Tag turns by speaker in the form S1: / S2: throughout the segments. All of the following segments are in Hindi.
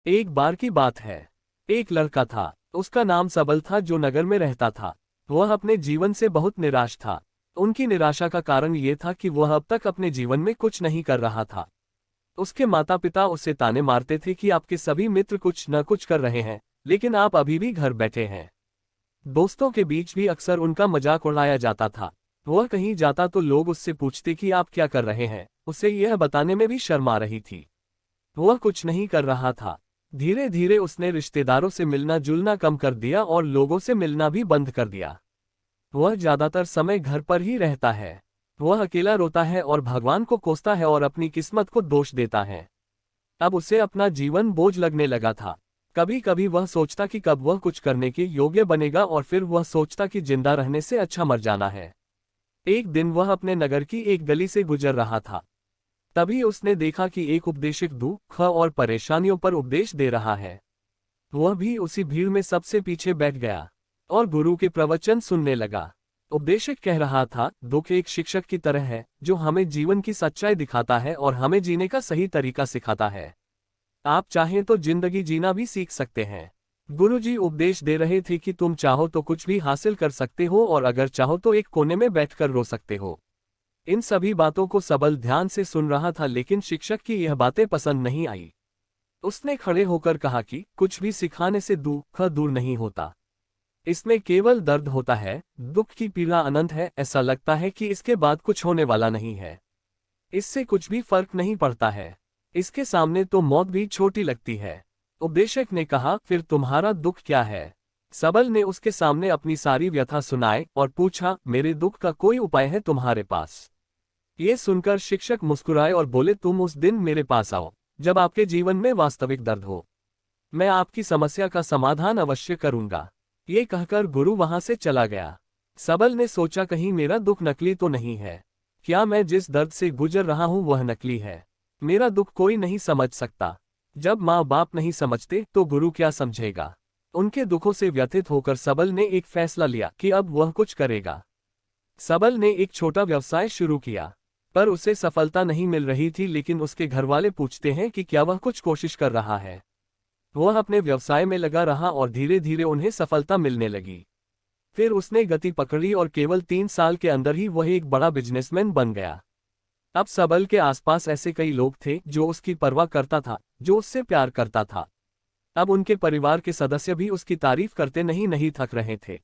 S1: एक बार की बात है। एक लड़का था, उसका नाम सबल था, जो नगर में रहता था। वह अपने जीवन से बहुत निराश था। उनकी निराशा का कारण ये था कि वह अब तक अपने जीवन में कुछ नहीं कर रहा था। उसके माता पिता उसे ताने मारते थे कि आपके सभी मित्र कुछ न कुछ कर रहे हैं, लेकिन आप अभी भी घर बैठे हैं। दोस्तों के बीच भी अक्सर उनका मजाक उड़ाया जाता था। वह कहीं जाता तो लोग उससे पूछते कि आप क्या कर रहे हैं। उसे यह बताने में भी शर्म आ रही थी। वह कुछ नहीं कर रहा था। धीरे धीरे उसने रिश्तेदारों से मिलना जुलना कम कर दिया और लोगों से मिलना भी बंद कर दिया। वह ज्यादातर समय घर पर ही रहता है। वह अकेला रोता है और भगवान को कोसता है और अपनी किस्मत को दोष देता है। अब उसे अपना जीवन बोझ लगने लगा था। कभी कभी वह सोचता कि कब वह कुछ करने के योग्य बनेगा, और फिर वह सोचता कि जिंदा रहने से अच्छा मर जाना है। एक दिन वह अपने नगर की एक गली से गुजर रहा था। तभी उसने देखा कि एक उपदेशक दुख और परेशानियों पर उपदेश दे रहा है। वह भी उसी भीड़ में सबसे पीछे बैठ गया और गुरु के प्रवचन सुनने लगा। उपदेशक कह रहा था, दुख एक शिक्षक की तरह है जो हमें जीवन की सच्चाई दिखाता है और हमें जीने का सही तरीका सिखाता है। आप चाहें तो जिंदगी जीना भी सीख सकते हैं। गुरुजी उपदेश दे रहे थे कि तुम चाहो तो कुछ भी हासिल कर सकते हो, और अगर चाहो तो एक कोने में बैठकर रो सकते हो। इन सभी बातों को सबल ध्यान से सुन रहा था, लेकिन शिक्षक की यह बातें पसंद नहीं आई। उसने खड़े होकर कहा कि कुछ भी सिखाने से दुख दूर नहीं होता। इसमें केवल दर्द होता है। दुख की पीड़ा अनंत है। ऐसा लगता है कि इसके बाद कुछ होने वाला नहीं है। इससे कुछ भी फर्क नहीं पड़ता है। इसके सामने तो मौत भी छोटी लगती है। उपदेशक ने कहा, फिर तुम्हारा दुख क्या है? सबल ने उसके सामने अपनी सारी व्यथा सुनाई और पूछा, मेरे दुख का कोई उपाय है तुम्हारे पास? ये सुनकर शिक्षक मुस्कुराए और बोले, तुम उस दिन मेरे पास आओ जब आपके जीवन में वास्तविक दर्द हो। मैं आपकी समस्या का समाधान अवश्य करूंगा। ये कहकर गुरु वहां से चला गया। सबल ने सोचा, कहीं मेरा दुख नकली तो नहीं है? क्या मैं जिस दर्द से गुजर रहा हूं वह नकली है? मेरा दुख कोई नहीं समझ सकता। जब माँ बाप नहीं समझते तो गुरु क्या समझेगा? उनके दुखों से व्यथित होकर सबल ने एक फैसला लिया कि अब वह कुछ करेगा। सबल ने एक छोटा व्यवसाय शुरू किया, पर उसे सफलता नहीं मिल रही थी। लेकिन उसके घरवाले पूछते हैं कि क्या वह कुछ कोशिश कर रहा है। वह अपने व्यवसाय में लगा रहा और धीरे धीरे उन्हें सफलता मिलने लगी। फिर उसने गति पकड़ी और केवल 3 साल के अंदर ही वह एक बड़ा बिजनेसमैन बन गया। अब सबल के आसपास ऐसे कई लोग थे जो उसकी परवाह करता था, जो उससे प्यार करता था। अब उनके परिवार के सदस्य भी उसकी तारीफ करते नहीं नहीं थक रहे थे।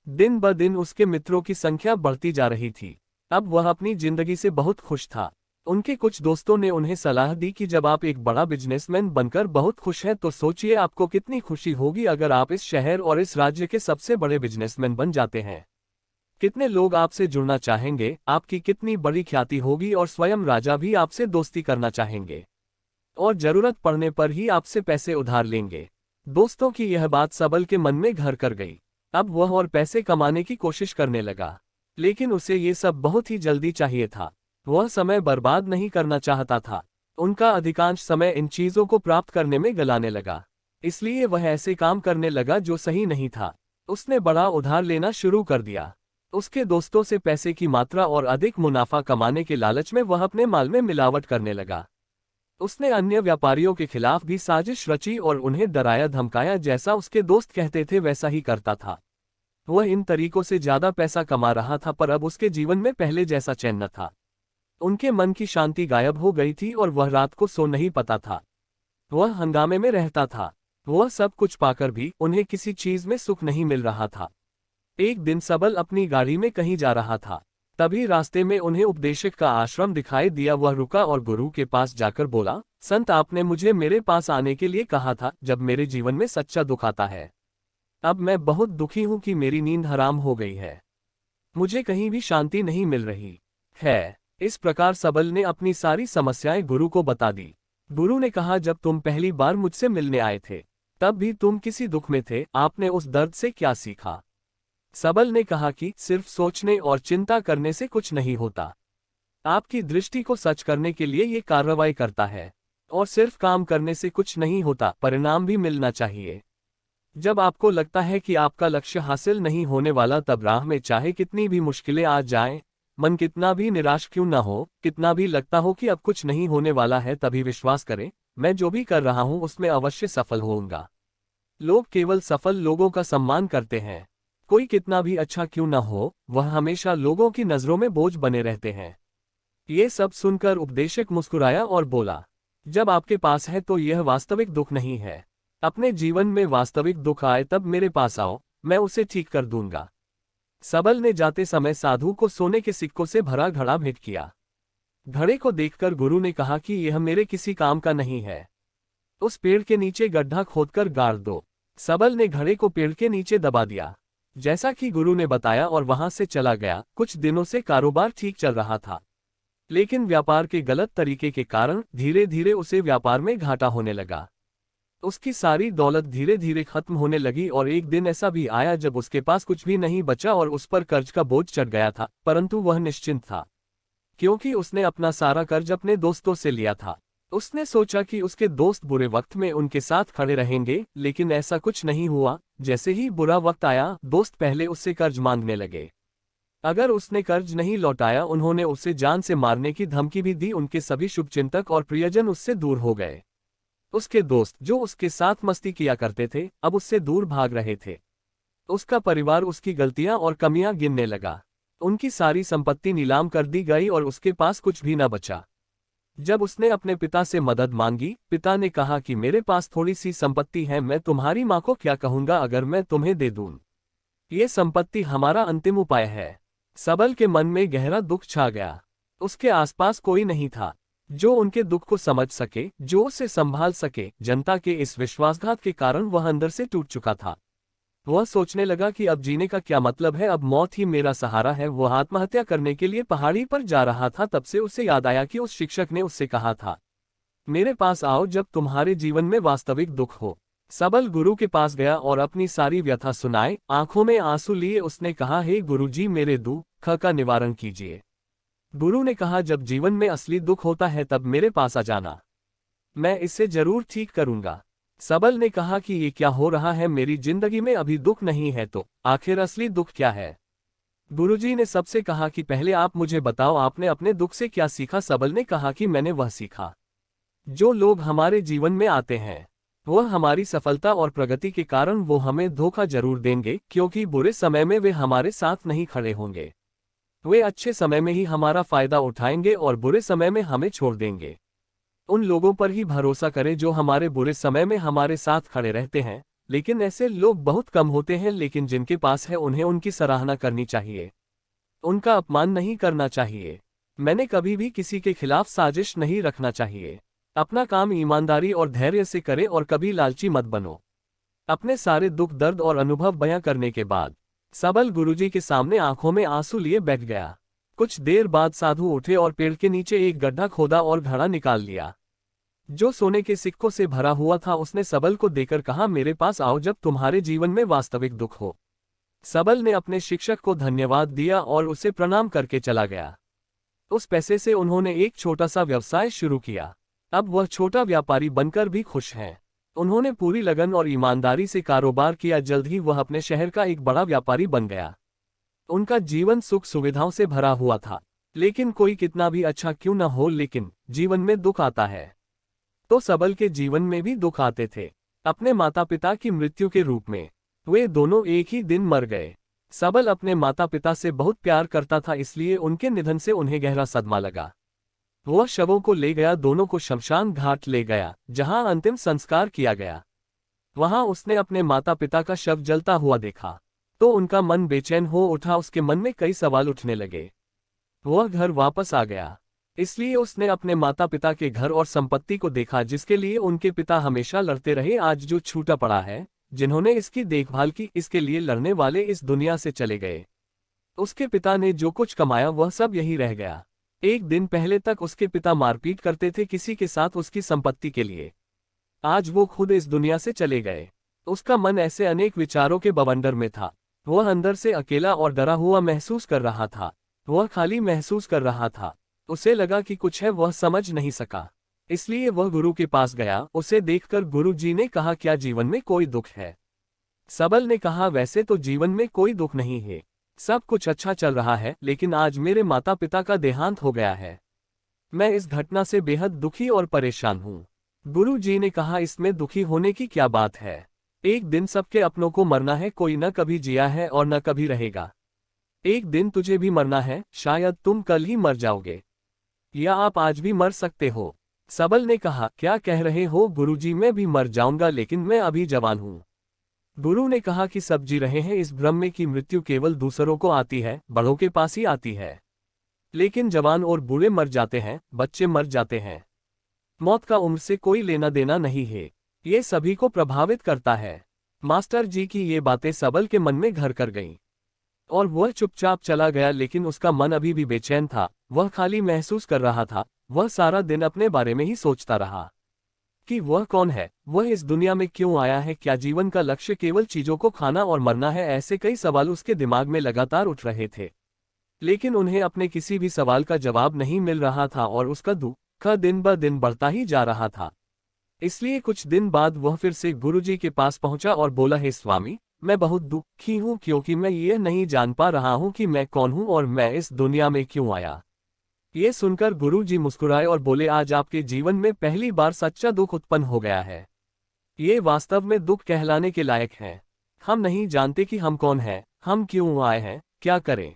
S1: दिन ब दिन उसके मित्रों की संख्या बढ़ती जा रही थी। अब वह अपनी जिंदगी से बहुत खुश था। उनके कुछ दोस्तों ने उन्हें सलाह दी कि जब आप एक बड़ा बिजनेसमैन बनकर बहुत खुश हैं तो सोचिए आपको कितनी खुशी होगी अगर आप इस शहर और इस राज्य के सबसे बड़े बिजनेसमैन बन जाते हैं। कितने लोग आपसे जुड़ना चाहेंगे, आपकी कितनी बड़ी ख्याति होगी और स्वयं राजा भी आपसे दोस्ती करना चाहेंगे और जरूरत पड़ने पर ही आपसे पैसे उधार लेंगे। दोस्तों की यह बात सबल के मन में घर कर गई। अब वह और पैसे कमाने की कोशिश करने लगा, लेकिन उसे ये सब बहुत ही जल्दी चाहिए था। वह समय बर्बाद नहीं करना चाहता था। उनका अधिकांश समय इन चीजों को प्राप्त करने में गलाने लगा। इसलिए वह ऐसे काम करने लगा जो सही नहीं था। उसने बड़ा उधार लेना शुरू कर दिया। उसके दोस्तों से पैसे की मात्रा और अधिक मुनाफा कमाने के लालच में वह अपने माल में मिलावट करने लगा। उसने अन्य व्यापारियों के खिलाफ भी साजिश रची और उन्हें डराया धमकाया। जैसा उसके दोस्त कहते थे वैसा ही करता था। वह इन तरीकों से ज्यादा पैसा कमा रहा था, पर अब उसके जीवन में पहले जैसा चैन न था। उनके मन की शांति गायब हो गई थी और वह रात को सो नहीं पाता था। वह हंगामे में रहता था। वह सब कुछ पाकर भी उन्हें किसी चीज में सुख नहीं मिल रहा था। एक दिन सबल अपनी गाड़ी में कहीं जा रहा था। तभी रास्ते में उन्हें उपदेशक का आश्रम दिखाई दिया। वह रुका और गुरु के पास जाकर बोला, संत, आपने मुझे मेरे पास आने के लिए कहा था जब मेरे जीवन में सच्चा दुख आता है। अब मैं बहुत दुखी हूं कि मेरी नींद हराम हो गई है। मुझे कहीं भी शांति नहीं मिल रही है। इस प्रकार सबल ने अपनी सारी समस्याएं गुरु को बता दी। गुरु ने कहा, जब तुम पहली बार मुझसे मिलने आए थे तब भी तुम किसी दुख में थे। आपने उस दर्द से क्या सीखा? सबल ने कहा कि सिर्फ सोचने और चिंता करने से कुछ नहीं होता। आपकी दृष्टि को सच करने के लिए ये कार्रवाई करता है। और सिर्फ काम करने से कुछ नहीं होता, परिणाम भी मिलना चाहिए। जब आपको लगता है कि आपका लक्ष्य हासिल नहीं होने वाला, तब राह में चाहे कितनी भी मुश्किलें आ जाएं, मन कितना भी निराश क्यों न हो, कितना भी लगता हो कि अब कुछ नहीं होने वाला है, तभी विश्वास करें, मैं जो भी कर रहा हूं उसमें अवश्य सफल होऊंगा। लोग केवल सफल लोगों का सम्मान करते हैं। कोई कितना भी अच्छा क्यों न हो, वह हमेशा लोगों की नजरों में बोझ बने रहते हैं। ये सब सुनकर उपदेशक मुस्कुराया और बोला, जब आपके पास है तो यह वास्तविक दुख नहीं है। अपने जीवन में वास्तविक दुख आए तब मेरे पास आओ, मैं उसे ठीक कर दूंगा। सबल ने जाते समय साधु को सोने के सिक्कों से भरा घड़ा भेंट किया। घड़े को देखकर गुरु ने कहा कि यह मेरे किसी काम का नहीं है। उस पेड़ के नीचे गड्ढा खोदकर गाड़ दो। सबल ने घड़े को पेड़ के नीचे दबा दिया, जैसा कि गुरु ने बताया, और वहां से चला गया। कुछ दिनों से कारोबार ठीक चल रहा था, लेकिन व्यापार के गलत तरीके के कारण धीरे धीरे उसे व्यापार में घाटा होने लगा। उसकी सारी दौलत धीरे धीरे खत्म होने लगी और एक दिन ऐसा भी आया जब उसके पास कुछ भी नहीं बचा और उस पर कर्ज का बोझ चढ़ गया था, परंतु वह निश्चिंत था, क्योंकि उसने अपना सारा कर्ज अपने दोस्तों से लिया था। उसने सोचा कि उसके दोस्त बुरे वक्त में उनके साथ खड़े रहेंगे, लेकिन ऐसा कुछ नहीं हुआ। जैसे ही बुरा वक्त आया, दोस्त पहले उससे कर्ज मांगने लगे। अगर उसने कर्ज नहीं लौटाया, उन्होंने उसे जान से मारने की धमकी भी दी। उनके सभी शुभचिंतक और प्रियजन उससे दूर हो गए। उसके दोस्त जो उसके साथ मस्ती किया करते थे, अब उससे दूर भाग रहे थे। उसका परिवार उसकी गलतियां और कमियां गिनने लगा। उनकी सारी संपत्ति नीलाम कर दी गई और उसके पास कुछ भी न बचा। जब उसने अपने पिता से मदद मांगी, पिता ने कहा कि मेरे पास थोड़ी सी संपत्ति है, मैं तुम्हारी माँ को क्या कहूंगा अगर मैं तुम्हें दे दूं। ये संपत्ति हमारा अंतिम उपाय है। सबल के मन में गहरा दुख छा गया। उसके आसपास कोई नहीं था जो उनके दुख को समझ सके, जो उसे संभाल सके। जनता के इस विश्वासघात के कारण वह अंदर से टूट चुका था। वह सोचने लगा कि अब जीने का क्या मतलब है, अब मौत ही मेरा सहारा है। वह आत्महत्या करने के लिए पहाड़ी पर जा रहा था, तब से उसे याद आया कि उस शिक्षक ने उससे कहा था, मेरे पास आओ जब तुम्हारे जीवन में वास्तविक दुख हो। सबल गुरु के पास गया और अपनी सारी व्यथा सुनाई। आंखों में आंसू लिए उसने कहा, हे गुरुजी, मेरे दुख का निवारण कीजिए। गुरु ने कहा, जब जीवन में असली दुख होता है तब मेरे पास आ जाना, मैं इसे जरूर ठीक करूंगा। सबल ने कहा कि ये क्या हो रहा है, मेरी जिंदगी में अभी दुख नहीं है तो आखिर असली दुख क्या है। गुरुजी ने सबसे कहा कि पहले आप मुझे बताओ, आपने अपने दुख से क्या सीखा। सबल ने कहा कि मैंने वह सीखा, जो लोग हमारे जीवन में आते हैं वह हमारी सफलता और प्रगति के कारण वो हमें धोखा जरूर देंगे, क्योंकि बुरे समय में वे हमारे साथ नहीं खड़े होंगे। वे अच्छे समय में ही हमारा फायदा उठाएंगे और बुरे समय में हमें छोड़ देंगे। उन लोगों पर ही भरोसा करें जो हमारे बुरे समय में हमारे साथ खड़े रहते हैं। लेकिन ऐसे लोग बहुत कम होते हैं, लेकिन जिनके पास है उन्हें उनकी सराहना करनी चाहिए, उनका अपमान नहीं करना चाहिए। मैंने कभी भी किसी के खिलाफ साजिश नहीं रखना चाहिए। अपना काम ईमानदारी और धैर्य से करें और कभी लालची मत बनो। अपने सारे दुख दर्द और अनुभव बयां करने के बाद सबल गुरुजी के सामने आंखों में आंसू लिए बैठ गया। कुछ देर बाद साधु उठे और पेड़ के नीचे एक गड्ढा खोदा और घड़ा निकाल लिया, जो सोने के सिक्कों से भरा हुआ था। उसने सबल को देकर कहा, मेरे पास आओ जब तुम्हारे जीवन में वास्तविक दुख हो। सबल ने अपने शिक्षक को धन्यवाद दिया और उसे प्रणाम करके चला गया। उस पैसे से उन्होंने एक छोटा सा व्यवसाय शुरू किया। अब वह छोटा व्यापारी बनकर भी खुश हैं। उन्होंने पूरी लगन और ईमानदारी से कारोबार किया। जल्द ही वह अपने शहर का एक बड़ा व्यापारी बन गया। उनका जीवन सुख सुविधाओं से भरा हुआ था। लेकिन कोई कितना भी अच्छा क्यों न हो, लेकिन जीवन में दुख आता है। तो सबल के जीवन में भी दुख आते थे, अपने माता पिता की मृत्यु के रूप में। वे दोनों एक ही दिन मर गए। सबल अपने माता पिता से बहुत प्यार करता था, इसलिए उनके निधन से उन्हें गहरा सदमा लगा। वह शवों को ले गया, दोनों को शमशान घाट ले गया, जहां अंतिम संस्कार किया गया। वहां उसने अपने माता पिता का शव जलता हुआ देखा तो उनका मन बेचैन हो उठा। उसके मन में कई सवाल उठने लगे। वह घर वापस आ गया, इसलिए उसने अपने माता पिता के घर और संपत्ति को देखा, जिसके लिए उनके पिता हमेशा लड़ते रहे। आज जो छूटा पड़ा है, जिन्होंने इसकी देखभाल की, इसके लिए लड़ने वाले इस दुनिया से चले गए। उसके पिता ने जो कुछ कमाया वह सब यही रह गया। एक दिन पहले तक उसके पिता मारपीट करते थे किसी के साथ उसकी संपत्ति के लिए। आज वो खुद इस दुनिया से चले गए। उसका मन ऐसे अनेक विचारों के बवंडर में था। वह अंदर से अकेला और डरा हुआ महसूस कर रहा था। वह खाली महसूस कर रहा था। उसे लगा कि कुछ है, वह समझ नहीं सका। इसलिए वह गुरु के पास गया। उसे देखकर गुरु जी ने कहा, क्या जीवन में कोई दुख है? सबल ने कहा, वैसे तो जीवन में कोई दुख नहीं है, सब कुछ अच्छा चल रहा है, लेकिन आज मेरे माता पिता का देहांत हो गया है। मैं इस घटना से बेहद दुखी और परेशान हूँ। गुरु जी ने कहा, इसमें दुखी होने की क्या बात है। एक दिन सबके अपनों को मरना है, कोई न कभी जिया है और न कभी रहेगा। एक दिन तुझे भी मरना है, शायद तुम कल ही मर जाओगे, या आप आज भी मर सकते हो। सबल ने कहा, क्या कह रहे हो गुरुजी, मैं भी मर जाऊंगा, लेकिन मैं अभी जवान हूँ। गुरु ने कहा कि सब जी रहे हैं इस भ्रम में कि मृत्यु केवल दूसरों को आती है, बड़ों के पास ही आती है। लेकिन जवान और बूढ़े मर जाते हैं, बच्चे मर जाते हैं। मौत का उम्र से कोई लेना देना नहीं है, ये सभी को प्रभावित करता है। मास्टर जी की ये बातें सबल के मन में घर कर गईं, और वह चुपचाप चला गया, लेकिन उसका मन अभी भी बेचैन था। वह खाली महसूस कर रहा था। वह सारा दिन अपने बारे में ही सोचता रहा कि वह कौन है, वह इस दुनिया में क्यों आया है, क्या जीवन का लक्ष्य केवल चीजों को खाना और मरना है। ऐसे कई सवाल उसके दिमाग में लगातार उठ रहे थे, लेकिन उन्हें अपने किसी भी सवाल का जवाब नहीं मिल रहा था, और उसका दुख दिन ब दिन बढ़ता ही जा रहा था। इसलिए कुछ दिन बाद वह फिर से गुरुजी के पास पहुंचा और बोला, हे स्वामी, मैं बहुत दुखी हूं, क्योंकि मैं ये नहीं जान पा रहा हूं कि मैं कौन हूं और मैं इस दुनिया में क्यों आया। ये सुनकर गुरुजी मुस्कुराए और बोले, आज आपके जीवन में पहली बार सच्चा दुख उत्पन्न हो गया है। ये वास्तव में दुख कहलाने के लायक है। हम नहीं जानते कि हम कौन हैं, हम क्यों आए हैं, क्या करें,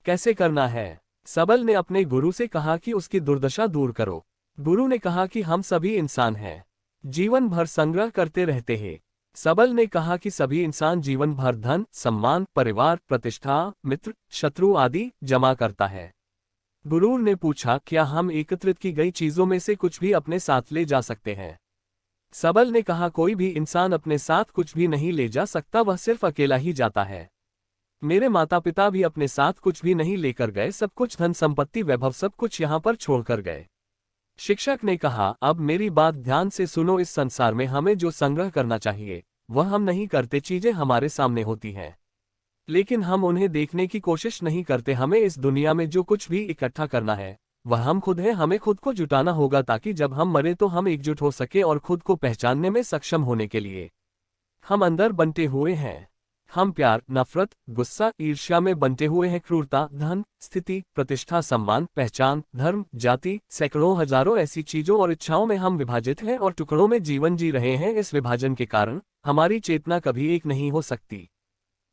S1: कैसे करना है। सबल ने अपने गुरु से कहा कि उसकी दुर्दशा दूर करो। गुरु ने कहा कि हम सभी इंसान हैं, जीवन भर संग्रह करते रहते हैं। सबल ने कहा कि सभी इंसान जीवन भर धन, सम्मान, परिवार, प्रतिष्ठा, मित्र, शत्रु आदि जमा करता है। गुरु ने पूछा, क्या हम एकत्रित की गई चीजों में से कुछ भी अपने साथ ले जा सकते हैं। सबल ने कहा, कोई भी इंसान अपने साथ कुछ भी नहीं ले जा सकता, वह सिर्फ अकेला ही जाता है। मेरे माता पिता भी अपने साथ कुछ भी नहीं लेकर गए, सब कुछ, धन संपत्ति वैभव सब कुछ यहाँ पर छोड़कर गए। शिक्षक ने कहा, अब मेरी बात ध्यान से सुनो, इस संसार में हमें जो संग्रह करना चाहिए वह हम नहीं करते। चीजें हमारे सामने होती हैं, लेकिन हम उन्हें देखने की कोशिश नहीं करते। हमें इस दुनिया में जो कुछ भी इकट्ठा करना है वह हम खुद हैं। हमें खुद को जुटाना होगा, ताकि जब हम मरे तो हम एकजुट हो सके और खुद को पहचानने में सक्षम होने के लिए हम अंदर बंटे हुए हैं। हम प्यार, नफरत, गुस्सा, ईर्ष्या में बंटे हुए हैं। क्रूरता, धन, स्थिति, प्रतिष्ठा, सम्मान, पहचान, धर्म, जाति, सैकड़ों हजारों ऐसी चीजों और इच्छाओं में हम विभाजित हैं और टुकड़ों में जीवन जी रहे हैं। इस विभाजन के कारण हमारी चेतना कभी एक नहीं हो सकती।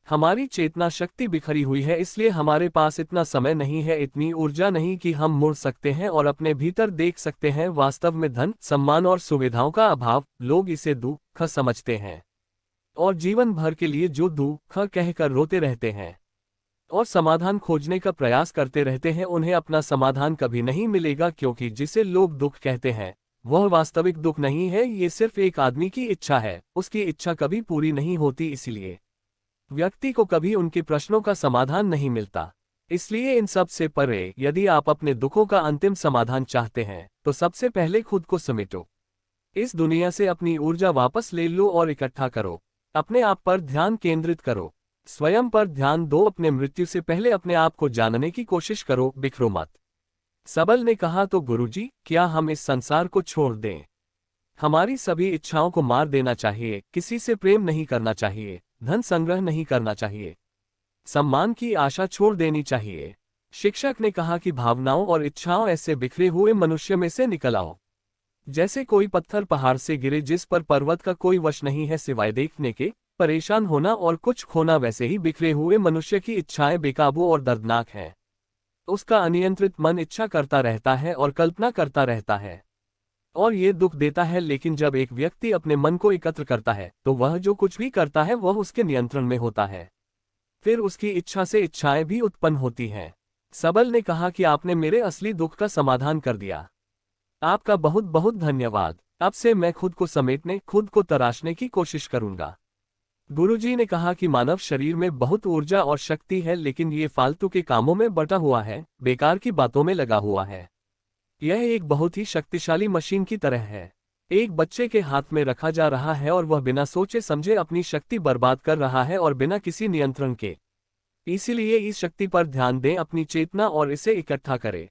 S1: हमारी चेतना शक्ति बिखरी हुई है, इसलिए हमारे पास इतना समय नहीं है, इतनी ऊर्जा नहीं कि हम मुड़ सकते हैं और अपने भीतर देख सकते हैं। वास्तव में धन, सम्मान और सुविधाओं का अभाव, लोग इसे दुख समझते हैं और जीवन भर के लिए जो दुख कहकर रोते रहते हैं और समाधान खोजने का प्रयास करते रहते हैं, उन्हें अपना समाधान कभी नहीं मिलेगा, क्योंकि जिसे लोग दुख कहते हैं वह वास्तविक दुख नहीं है। ये सिर्फ एक आदमी की इच्छा है, उसकी इच्छा कभी पूरी नहीं होती, इसलिए व्यक्ति को कभी उनके प्रश्नों का समाधान नहीं मिलता। इसलिए इन सब से परे, यदि आप अपने दुखों का अंतिम समाधान चाहते हैं तो सबसे पहले खुद को समेटो। इस दुनिया से अपनी ऊर्जा वापस ले लो और इकट्ठा करो। अपने आप पर ध्यान केंद्रित करो, स्वयं पर ध्यान दो। अपने मृत्यु से पहले अपने आप को जानने की कोशिश करो, बिखरो मत। सबल ने कहा, तो गुरुजी, क्या हम इस संसार को छोड़ दें? हमारी सभी इच्छाओं को मार देना चाहिए, किसी से प्रेम नहीं करना चाहिए, धन संग्रह नहीं करना चाहिए, सम्मान की आशा छोड़ देनी चाहिए। शिक्षक ने कहा कि भावनाओं और इच्छाओं ऐसे बिखरे हुए मनुष्य में से निकल आओ, जैसे कोई पत्थर पहाड़ से गिरे जिस पर पर्वत का कोई वश नहीं है सिवाय देखने के। परेशान होना और कुछ खोना, वैसे ही बिखरे हुए मनुष्य की इच्छाएं बेकाबू और दर्दनाक हैं। उसका अनियंत्रित मन इच्छा करता रहता है और कल्पना करता रहता है, और ये दुख देता है। लेकिन जब एक व्यक्ति अपने मन को एकत्र करता है तो वह जो कुछ भी करता है वह उसके नियंत्रण में होता है। फिर उसकी इच्छा से इच्छाएं भी उत्पन्न होती हैं। सबल ने कहा कि आपने मेरे असली दुख का समाधान कर दिया। आपका बहुत बहुत धन्यवाद। अब से मैं खुद को समेटने, खुद को तराशने की कोशिश करूंगा। गुरुजी ने कहा कि मानव शरीर में बहुत ऊर्जा और शक्ति है, लेकिन ये फालतू के कामों में बटा हुआ है, बेकार की बातों में लगा हुआ है। यह एक बहुत ही शक्तिशाली मशीन की तरह है, एक बच्चे के हाथ में रखा जा रहा है और वह बिना सोचे समझे अपनी शक्ति बर्बाद कर रहा है और बिना किसी नियंत्रण के। इसीलिए इस शक्ति पर ध्यान दें, अपनी चेतना, और इसे इकट्ठा करें।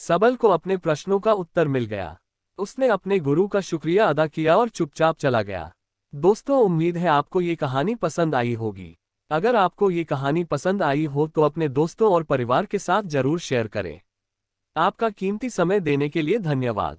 S1: सबल को अपने प्रश्नों का उत्तर मिल गया। उसने अपने गुरु का शुक्रिया अदा किया और चुपचाप चला गया। दोस्तों, उम्मीद है आपको ये कहानी पसंद आई होगी। अगर आपको ये कहानी पसंद आई हो तो अपने दोस्तों और परिवार के साथ जरूर शेयर करें। आपका कीमती समय देने के लिए धन्यवाद।